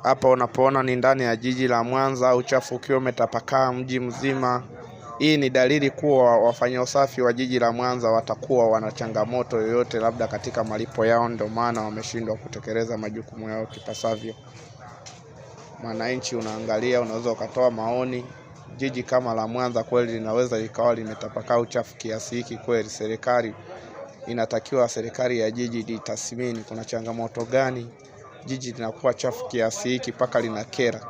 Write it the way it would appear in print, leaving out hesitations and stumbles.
Hapa unapoona ni ndani ya jiji la Mwanza, uchafu ukiwa umetapakaa mji mzima. Hii ni dalili kuwa wafanya usafi wa jiji la Mwanza watakuwa wana changamoto yoyote labda katika malipo yao, ndio maana wameshindwa kutekeleza majukumu yao kipasavyo. Mwananchi unaangalia, unaweza ukatoa maoni, jiji kama la Mwanza kweli linaweza likawa limetapakaa uchafu kiasi hiki kweli? Serikali inatakiwa, serikali ya jiji itathmini kuna changamoto gani jiji linakuwa chafu kiasi hiki mpaka linakera.